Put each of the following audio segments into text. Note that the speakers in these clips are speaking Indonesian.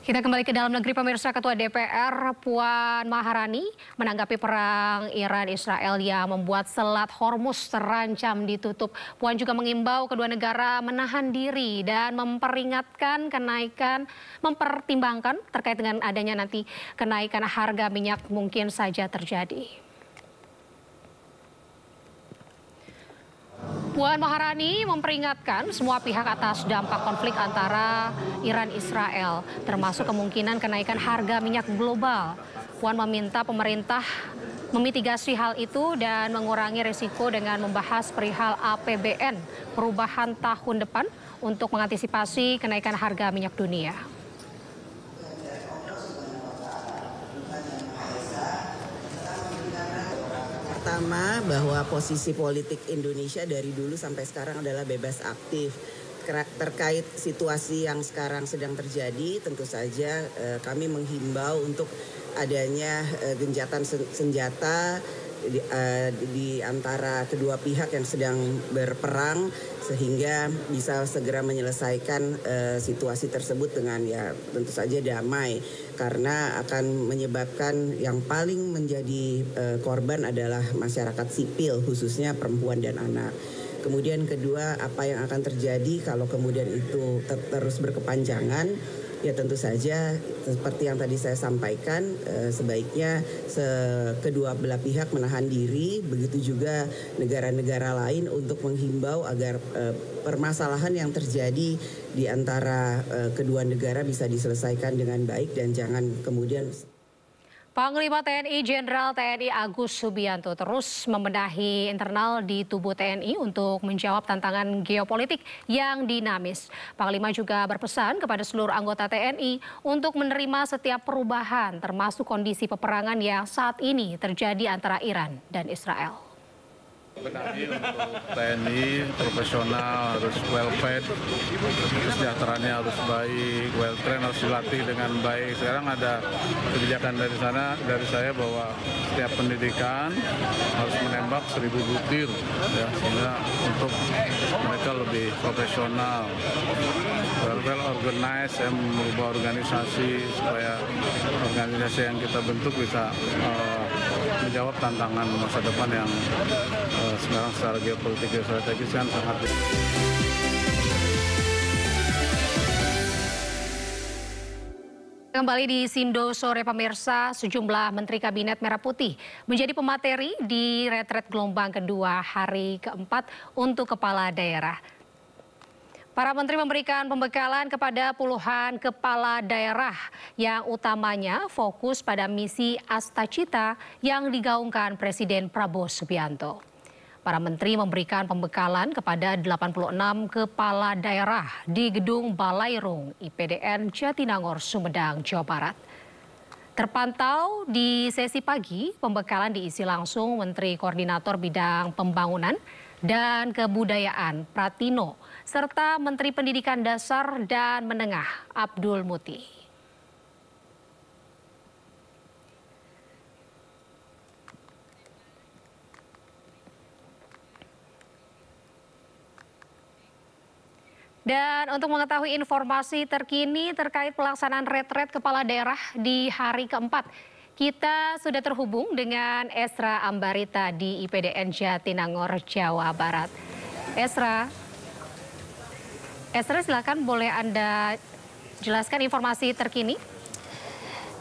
Kita kembali ke dalam negeri, pemirsa. Ketua DPR Puan Maharani menanggapi perang Iran-Israel yang membuat Selat Hormuz terancam ditutup. Puan juga mengimbau kedua negara menahan diri dan mempertimbangkan terkait dengan adanya nanti kenaikan harga minyak mungkin saja terjadi. Puan Maharani memperingatkan semua pihak atas dampak konflik antara Iran-Israel, termasuk kemungkinan kenaikan harga minyak global. Puan meminta pemerintah memitigasi hal itu dan mengurangi risiko dengan membahas perihal APBN perubahan tahun depan untuk mengantisipasi kenaikan harga minyak dunia. Pertama, bahwa posisi politik Indonesia dari dulu sampai sekarang adalah bebas aktif. Terkait situasi yang sekarang sedang terjadi, tentu saja kami menghimbau untuk adanya gencatan senjata di antara kedua pihak yang sedang berperang, sehingga bisa segera menyelesaikan situasi tersebut dengan tentu saja damai, karena akan menyebabkan yang paling menjadi korban adalah masyarakat sipil, khususnya perempuan dan anak. Kemudian kedua, apa yang akan terjadi kalau kemudian itu terus berkepanjangan? Ya tentu saja seperti yang tadi saya sampaikan, sebaiknya kedua belah pihak menahan diri, begitu juga negara-negara lain untuk menghimbau agar permasalahan yang terjadi di antara kedua negara bisa diselesaikan dengan baik dan jangan kemudian. Panglima TNI Jenderal TNI Agus Subianto terus membenahi internal di tubuh TNI untuk menjawab tantangan geopolitik yang dinamis. Panglima juga berpesan kepada seluruh anggota TNI untuk menerima setiap perubahan, termasuk kondisi peperangan yang saat ini terjadi antara Iran dan Israel. Benahi untuk TNI profesional, harus well fed, kesejahteraannya harus baik, well trained, harus dilatih dengan baik. Sekarang ada kebijakan dari saya bahwa setiap pendidikan harus menembak 1000 butir, ya, sehingga untuk mereka lebih profesional, well organized, merubah organisasi supaya organisasi yang kita bentuk bisa menjawab tantangan masa depan yang sekarang secara geopolitik dan strategis kan sangat. Kembali di Sindo Sore, pemirsa, sejumlah Menteri Kabinet Merah Putih menjadi pemateri di retret gelombang kedua hari keempat untuk kepala daerah. Para menteri memberikan pembekalan kepada puluhan kepala daerah yang utamanya fokus pada misi Astacita yang digaungkan Presiden Prabowo Subianto. Para menteri memberikan pembekalan kepada 86 kepala daerah di Gedung Balairung IPDN Jatinangor, Sumedang, Jawa Barat. Terpantau di sesi pagi, pembekalan diisi langsung Menteri Koordinator Bidang Pembangunan dan Kebudayaan Pratino, serta Menteri Pendidikan Dasar dan Menengah Abdul Muti. Dan untuk mengetahui informasi terkini terkait pelaksanaan retret kepala daerah di hari keempat, kita sudah terhubung dengan Esra Ambarita di IPDN Jatinangor, Jawa Barat. Esra, silakan, boleh Anda jelaskan informasi terkini?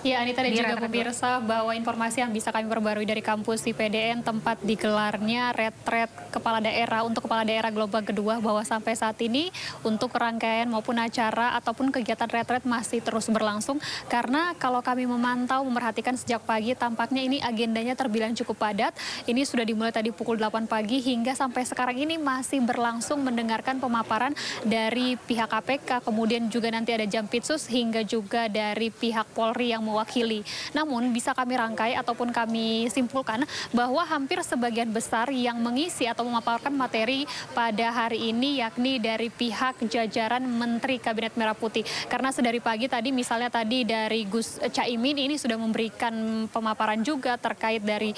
Ya, Anita dan juga pemirsa, bahwa informasi yang bisa kami perbarui dari kampus IPDN tempat digelarnya retret kepala daerah untuk kepala daerah gelombang kedua, bahwa sampai saat ini untuk rangkaian maupun acara ataupun kegiatan retret masih terus berlangsung, karena kalau kami memantau memerhatikan sejak pagi tampaknya ini agendanya terbilang cukup padat. Ini sudah dimulai tadi pukul 8 pagi hingga sampai sekarang ini masih berlangsung mendengarkan pemaparan dari pihak KPK, kemudian juga nanti ada Jampitsus hingga juga dari pihak Polri yang mewakili. Namun bisa kami rangkai ataupun kami simpulkan bahwa hampir sebagian besar yang mengisi atau memaparkan materi pada hari ini yakni dari pihak jajaran Menteri Kabinet Merah Putih. Karena sedari pagi tadi misalnya tadi dari Gus Caimin ini sudah memberikan pemaparan juga terkait dari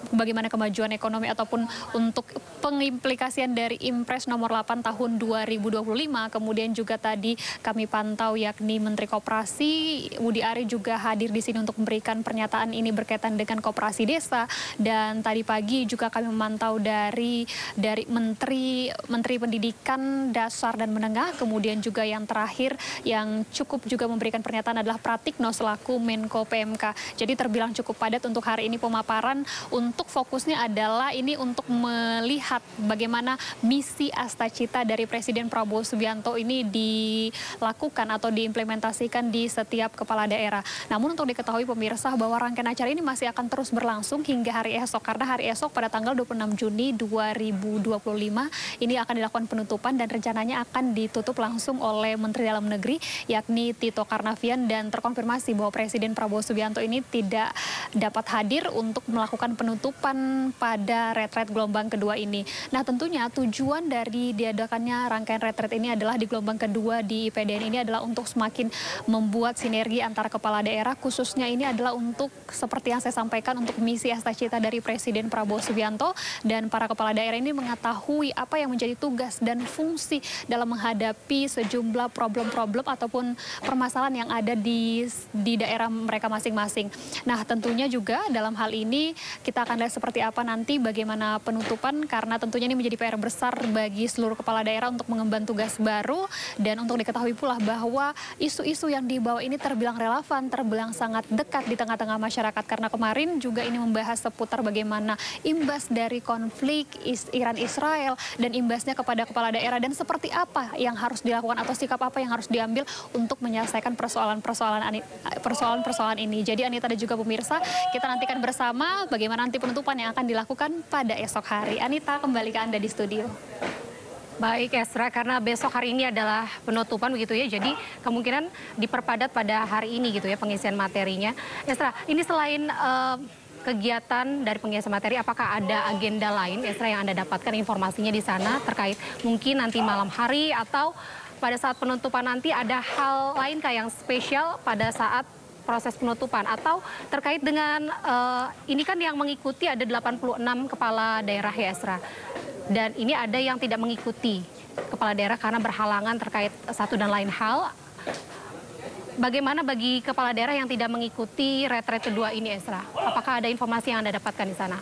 bagaimana kemajuan ekonomi ataupun untuk pengimplikasian dari Impres nomor 8 tahun 2025. Kemudian juga tadi kami pantau yakni Menteri Koperasi Budi Ari juga hadir di sini untuk memberikan pernyataan ini berkaitan dengan koperasi desa. Dan tadi pagi juga kami memantau dari Menteri Pendidikan Dasar dan Menengah. Kemudian juga yang terakhir yang cukup juga memberikan pernyataan adalah Pratikno selaku Menko PMK. Jadi terbilang cukup padat untuk hari ini pemaparan. Untuk fokusnya adalah ini untuk melihat bagaimana misi Astacita dari Presiden Prabowo Subianto ini dilakukan atau diimplementasikan di setiap kepala daerah. Namun untuk diketahui pemirsa bahwa rangkaian acara ini masih akan terus berlangsung hingga hari esok. Karena hari esok pada tanggal 26 Juni 2025 ini akan dilakukan penutupan dan rencananya akan ditutup langsung oleh Menteri Dalam Negeri yakni Tito Karnavian, dan terkonfirmasi bahwa Presiden Prabowo Subianto ini tidak dapat hadir untuk melakukan penutupan pada retret gelombang kedua ini. Nah tentunya tujuan dari diadakannya rangkaian retret ini adalah di gelombang kedua di IPDN ini adalah untuk semakin membuat sinergi antara kepala daerah, khususnya ini adalah untuk seperti yang saya sampaikan untuk misi Astacita dari Presiden Prabowo Subianto, dan para kepala daerah ini mengetahui apa yang menjadi tugas dan fungsi dalam menghadapi sejumlah problem-problem ataupun permasalahan yang ada di daerah mereka masing-masing. Nah tentunya juga dalam hal ini kita akan lihat seperti apa nanti bagaimana penutupan, karena tentunya ini menjadi PR besar bagi seluruh kepala daerah untuk mengemban tugas baru. Dan untuk diketahui pula bahwa isu-isu yang dibawa ini terbilang relevan, terbilang sangat dekat di tengah-tengah masyarakat, karena kemarin juga ini membahas seputar bagaimana imbas dari konflik Iran-Israel dan imbasnya kepada kepala daerah, dan seperti apa yang harus dilakukan atau sikap apa yang harus diambil untuk menyelesaikan persoalan-persoalan ini. Jadi Anita dan juga pemirsa, kita nantikan bersama bagaimana nanti penutupan yang akan dilakukan pada esok hari. Anita, kembali ke Anda di studio. Baik Esra, karena besok hari ini adalah penutupan begitu ya, jadi kemungkinan diperpadat pada hari ini gitu ya pengisian materinya. Esra, ini selain kegiatan dari pengisian materi, apakah ada agenda lain Esra yang Anda dapatkan informasinya di sana terkait mungkin nanti malam hari atau pada saat penutupan nanti ada hal lain kah yang spesial pada saat proses penutupan, atau terkait dengan ini kan yang mengikuti ada 86 kepala daerah ya Esra, dan ini ada yang tidak mengikuti kepala daerah karena berhalangan terkait satu dan lain hal. Bagaimana bagi kepala daerah yang tidak mengikuti retret kedua ini Esra? Apakah ada informasi yang Anda dapatkan di sana?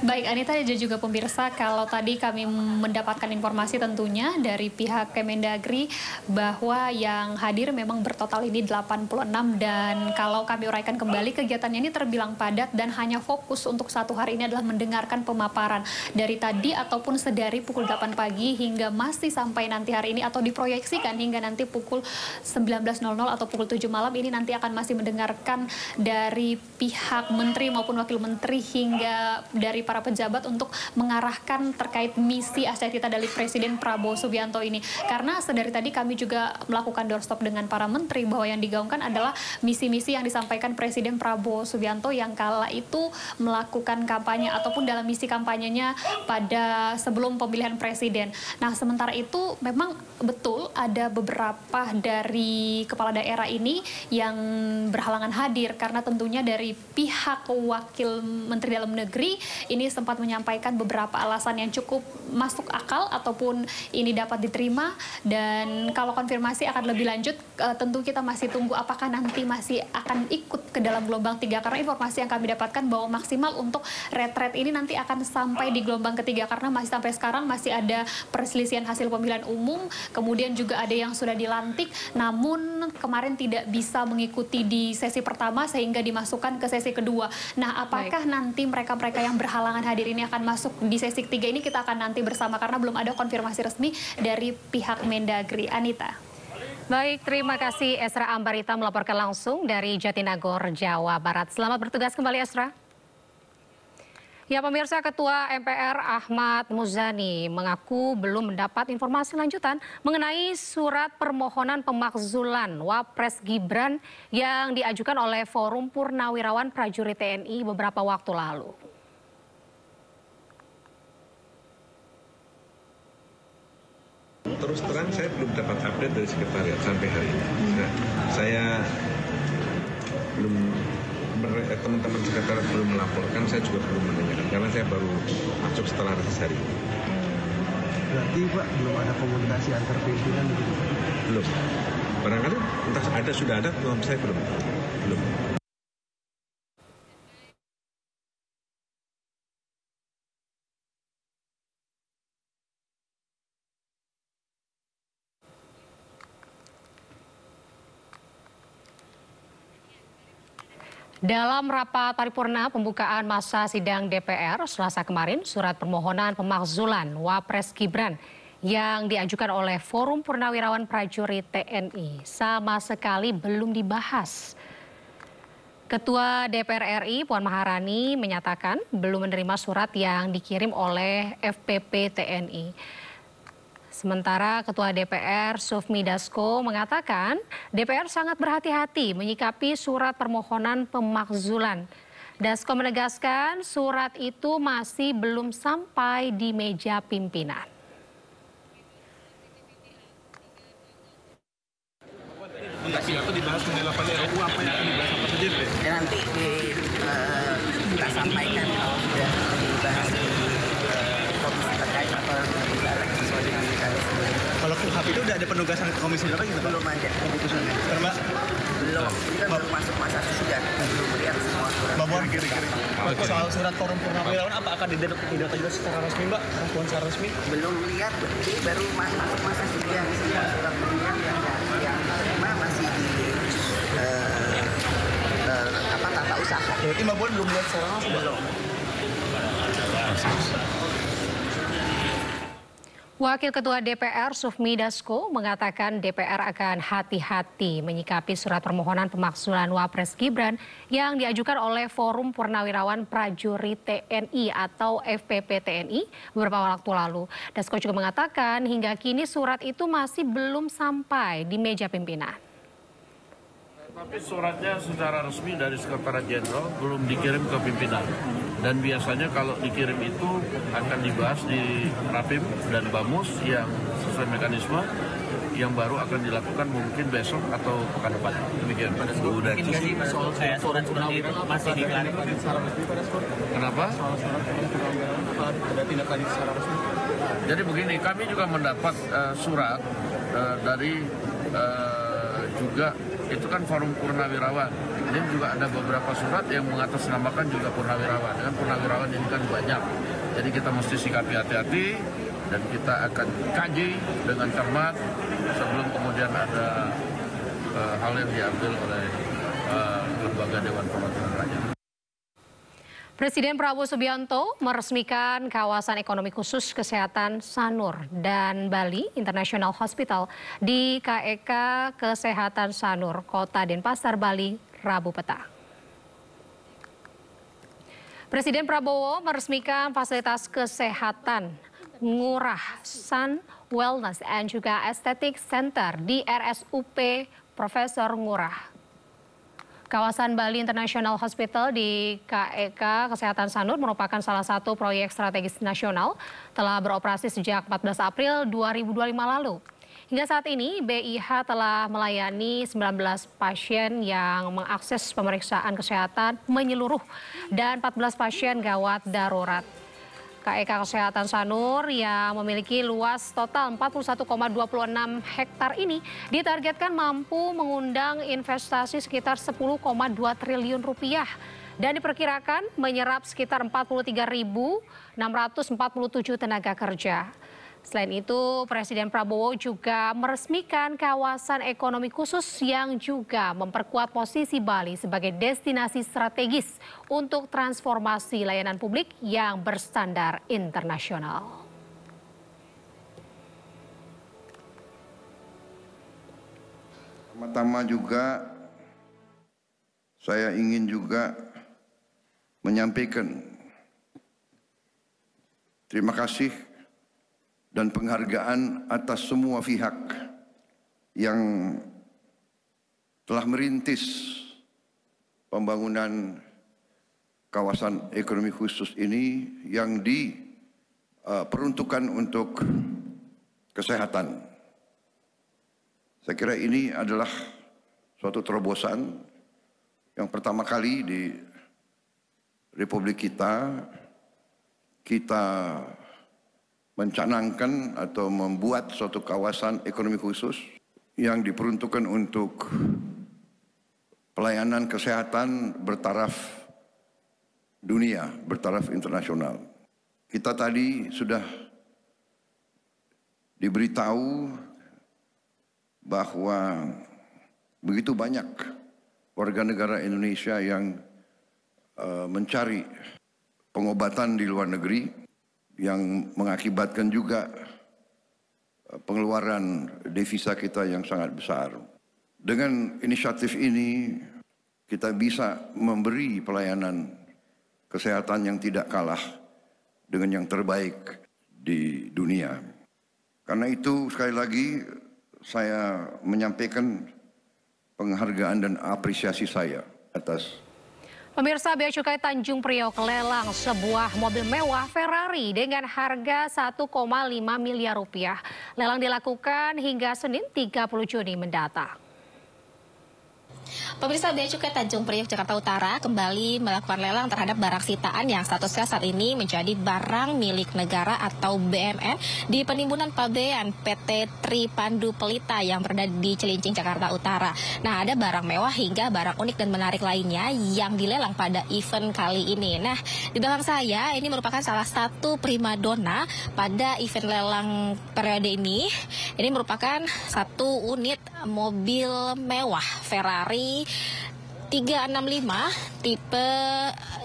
Baik Anita dan juga pemirsa, kalau tadi kami mendapatkan informasi tentunya dari pihak Kemendagri bahwa yang hadir memang bertotal ini 86, dan kalau kami uraikan kembali kegiatannya ini terbilang padat dan hanya fokus untuk satu hari ini adalah mendengarkan pemaparan dari tadi ataupun sedari pukul 8 pagi hingga masih sampai nanti hari ini atau diproyeksikan hingga nanti pukul 19.00 atau pukul 7 malam ini nanti akan masih mendengarkan dari pihak menteri maupun wakil menteri hingga dari para pejabat untuk mengarahkan terkait misi Astacita dari Presiden Prabowo Subianto ini. Karena sedari tadi kami juga melakukan doorstop dengan para menteri bahwa yang digaungkan adalah misi-misi yang disampaikan Presiden Prabowo Subianto yang kala itu melakukan kampanye ataupun dalam misi kampanyenya pada sebelum pemilihan presiden. Nah, sementara itu memang betul ada beberapa dari kepala daerah ini yang berhalangan hadir karena tentunya dari pihak wakil Menteri Dalam Negeri ini sempat menyampaikan beberapa alasan yang cukup masuk akal ataupun ini dapat diterima, dan kalau konfirmasi akan lebih lanjut tentu kita masih tunggu apakah nanti masih akan ikut ke dalam gelombang 3, karena informasi yang kami dapatkan bahwa maksimal untuk retret ini nanti akan sampai di gelombang ketiga karena masih sampai sekarang masih ada perselisihan hasil pemilihan umum, kemudian juga ada yang sudah dilantik namun kemarin tidak bisa mengikuti di sesi pertama sehingga dimasukkan ke sesi kedua. Nah, apakah nanti mereka-mereka yang berhalangan hadir ini akan masuk di sesi ketiga ini, kita akan nanti bersama karena belum ada konfirmasi resmi dari pihak Mendagri. Anita. Baik, terima kasih Esra Ambarita melaporkan langsung dari Jatinagor, Jawa Barat. Selamat bertugas kembali Esra. Ya, pemirsa, Ketua MPR Ahmad Muzani mengaku belum mendapat informasi lanjutan mengenai surat permohonan pemakzulan Wapres Gibran yang diajukan oleh Forum Purnawirawan Prajurit TNI beberapa waktu lalu. Terus terang saya belum dapat update dari sekretariat sampai hari ini. Saya belum, teman-teman sekretariat belum melaporkan, saya juga belum menanyakan karena saya baru masuk setelah reses hari ini. Berarti Pak belum ada komunikasi antar pimpinan begitu? Belum. Barangkali entah ada sudah ada, saya belum. Dalam rapat paripurna pembukaan masa sidang DPR Selasa kemarin, surat permohonan pemakzulan Wapres Gibran yang diajukan oleh Forum Purnawirawan Prajurit TNI sama sekali belum dibahas. Ketua DPR RI Puan Maharani menyatakan belum menerima surat yang dikirim oleh FPP TNI. Sementara Ketua DPR Sufmi Dasko mengatakan DPR sangat berhati-hati menyikapi surat permohonan pemakzulan. Dasko menegaskan surat itu masih belum sampai di meja pimpinan. Itu dibahas mengenai 8 RUU, apa yang akan dibahas apa saja, Pak? Nanti kita sampaikan kalau sudah dibahas di komisi terkait atau sesuai dengan mekanisme. Kalau KUHP itu udah ada penugasan ke komisi berapa gitu Pak? Belum ada keputusannya. Mbak? Belum. Ini kan belum masuk masa sidang. Belum lihat semua surat. Mbak Puan, soal surat Forum Purnawirawan apa akan didata juga secara resmi Mbak? Puan secara resmi? Belum lihat. Ini baru masuk masa sidang. Semua surat pemilihan yang diterima masih di tata usaha. Berarti Mbak Puan belum lihat secara langsung? Belum. Wakil Ketua DPR Sufmi Dasko mengatakan DPR akan hati-hati menyikapi surat permohonan pemakzulan Wapres Gibran yang diajukan oleh Forum Purnawirawan Prajurit TNI atau FPP TNI beberapa waktu lalu. Dasko juga mengatakan hingga kini surat itu masih belum sampai di meja pimpinan. Tapi suratnya secara resmi dari Sekretariat Jenderal belum dikirim ke pimpinan. Dan biasanya kalau dikirim itu akan dibahas di Rapim dan Bamus yang sesuai mekanisme yang baru akan dilakukan mungkin besok atau pekan depan. Demikian. Mungkin nggak sih soal surat seperti itu masih diklarifikasi secara resmi pada skor? Kenapa? Soal surat ada tindak lanjut secara resmi? Jadi begini, kami juga mendapat surat dari juga itu kan Forum Purnawirawan. Ini juga ada beberapa surat yang mengatasnamakan juga Purnawirawan. Dengan Purnawirawan ini kan banyak. Jadi kita mesti sikapi hati-hati dan kita akan kaji dengan cermat sebelum kemudian ada hal yang diambil oleh lembaga Dewan Perwakilan Rakyat. Presiden Prabowo Subianto meresmikan kawasan ekonomi khusus kesehatan Sanur dan Bali International Hospital di KEK Kesehatan Sanur, Kota Denpasar, Bali, Rabu petang. Presiden Prabowo meresmikan fasilitas kesehatan Ngurah Sun Wellness and juga Aesthetic Center di RSUP Profesor Ngurah. Kawasan Bali International Hospital di KEK Kesehatan Sanur merupakan salah satu proyek strategis nasional, telah beroperasi sejak 14 April 2025 lalu. Hingga saat ini, BIH telah melayani 19 pasien yang mengakses pemeriksaan kesehatan menyeluruh dan 14 pasien gawat darurat. KEK Kesehatan Sanur yang memiliki luas total 41,26 hektar ini ditargetkan mampu mengundang investasi sekitar 10,2 triliun rupiah dan diperkirakan menyerap sekitar 43.647 tenaga kerja. Selain itu, Presiden Prabowo juga meresmikan kawasan ekonomi khusus yang juga memperkuat posisi Bali sebagai destinasi strategis untuk transformasi layanan publik yang berstandar internasional. Pertama-tama juga saya ingin juga menyampaikan Terima kasih dan penghargaan atas semua pihak yang telah merintis pembangunan kawasan ekonomi khusus ini yang diperuntukkan untuk kesehatan. Saya kira ini adalah suatu terobosan yang pertama kali di Republik kita mencanangkan atau membuat suatu kawasan ekonomi khusus yang diperuntukkan untuk pelayanan kesehatan bertaraf dunia, bertaraf internasional. Kita tadi sudah diberitahu bahwa begitu banyak warga negara Indonesia yang mencari pengobatan di luar negeri yang mengakibatkan juga pengeluaran devisa kita yang sangat besar. Dengan inisiatif ini kita bisa memberi pelayanan kesehatan yang tidak kalah dengan yang terbaik di dunia. Karena itu sekali lagi saya menyampaikan penghargaan dan apresiasi saya atas. Pemirsa, Bea Cukai Tanjung Priok lelang sebuah mobil mewah Ferrari dengan harga 1,5 miliar rupiah. Lelang dilakukan hingga Senin 30 Juni mendatang. Pemirsa, Bea Cukai Tanjung Priok Jakarta Utara kembali melakukan lelang terhadap barang sitaan yang statusnya saat ini menjadi barang milik negara atau BMN di Penimbunan Pabean PT Tripandu Pelita yang berada di Cilincing, Jakarta Utara. Nah, ada barang mewah hingga barang unik dan menarik lainnya yang dilelang pada event kali ini. Nah, di belakang saya ini merupakan salah satu primadona pada event lelang periode ini. Ini merupakan satu unit mobil mewah Ferrari 365 tipe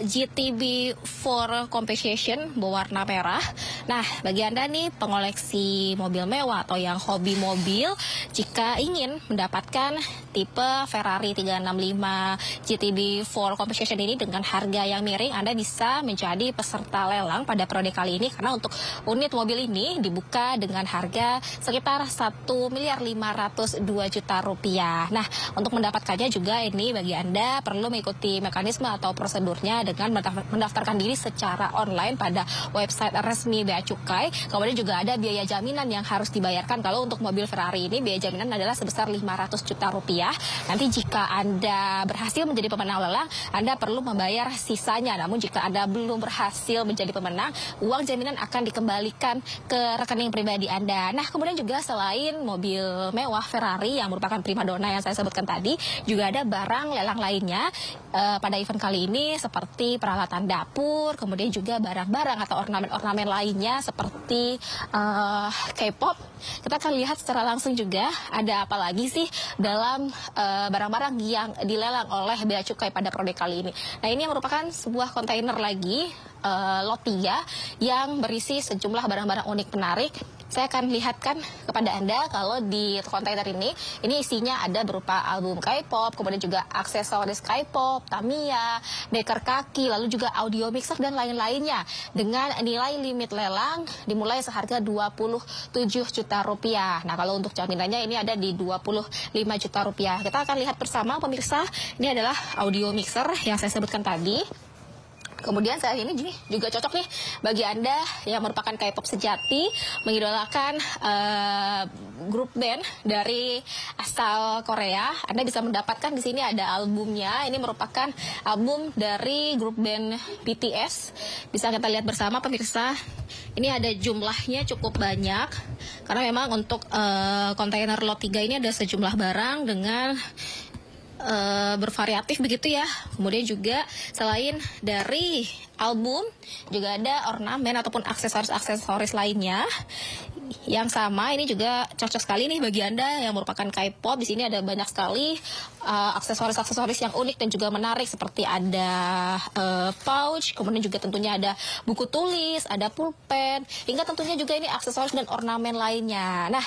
GTB4 Competition berwarna merah. Nah, bagi Anda nih pengoleksi mobil mewah atau yang hobi mobil, jika ingin mendapatkan tipe Ferrari 365 GTB4 Competition ini dengan harga yang miring, Anda bisa menjadi peserta lelang pada periode kali ini karena untuk unit mobil ini dibuka dengan harga sekitar 1.502 miliar rupiah. Nah, untuk mendapatkannya juga ini bagi Anda perlu mengikuti mekanisme atau prosedurnya dengan mendaftarkan diri secara online pada website resmi Bea Cukai. Kemudian juga ada biaya jaminan yang harus dibayarkan. Kalau untuk mobil Ferrari ini biaya jaminan adalah sebesar 500 juta rupiah. Nanti jika Anda berhasil menjadi pemenang lelang, Anda perlu membayar sisanya. Namun jika Anda belum berhasil menjadi pemenang, uang jaminan akan dikembalikan ke rekening pribadi Anda. Nah, kemudian juga selain mobil mewah Ferrari yang merupakan primadona yang saya sebutkan tadi, juga ada barang lelang lainnya pada event kali ini seperti peralatan dapur, kemudian juga barang-barang atau ornamen-ornamen lainnya seperti K-pop. Kita akan lihat secara langsung juga ada apa lagi sih dalam barang-barang yang dilelang oleh Bea Cukai pada periode kali ini. Nah, ini yang merupakan sebuah kontainer lagi lot 3 yang berisi sejumlah barang-barang unik menarik. Saya akan lihatkan kepada Anda kalau di kontainer ini isinya ada berupa album K-pop, kemudian juga aksesoris K-pop, Tamiya, deker kaki, lalu juga audio mixer dan lain-lainnya dengan nilai limit lelang dimulai seharga 27 juta rupiah. Nah, kalau untuk jaminannya ini ada di 25 juta rupiah. Kita akan lihat bersama pemirsa, ini adalah audio mixer yang saya sebutkan tadi. Kemudian saat ini juga cocok nih bagi Anda yang merupakan K-pop sejati, mengidolakan grup band dari asal Korea. Anda bisa mendapatkan di sini ada albumnya. Ini merupakan album dari grup band BTS. Bisa kita lihat bersama pemirsa. Ini ada jumlahnya cukup banyak karena memang untuk kontainer lot 3 ini ada sejumlah barang dengan bervariatif begitu ya. Kemudian juga selain dari album juga ada ornamen ataupun aksesoris lainnya yang sama ini juga cocok sekali nih bagi Anda yang merupakan K-pop. Di sini ada banyak sekali aksesoris-aksesoris yang unik dan juga menarik, seperti ada pouch, kemudian juga tentunya ada buku tulis, ada pulpen, hingga tentunya juga ini aksesoris dan ornamen lainnya. Nah,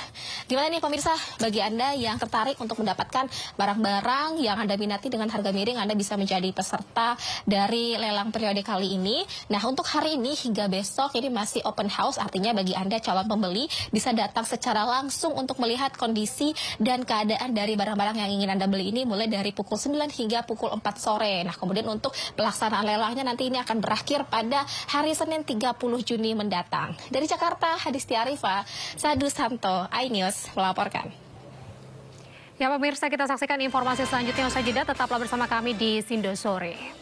gimana nih pemirsa, bagi Anda yang tertarik untuk mendapatkan barang-barang yang Anda minati dengan harga miring, Anda bisa menjadi peserta dari lelang periode kali ini. Nah, untuk hari ini hingga besok ini masih open house, artinya bagi Anda calon pembeli bisa datang secara langsung untuk melihat kondisi dan keadaan dari barang-barang yang ingin Anda beli ini mulai dari pukul 9 hingga pukul 4 sore. Nah, kemudian untuk pelaksanaan lelangnya nanti ini akan berakhir pada hari Senin 30 Juni mendatang. Dari Jakarta, Hadisti Arifa, Sadu Santo, iNews melaporkan. Ya pemirsa, kita saksikan informasi selanjutnya usai jeda. Tetaplah bersama kami di Sindo Sore.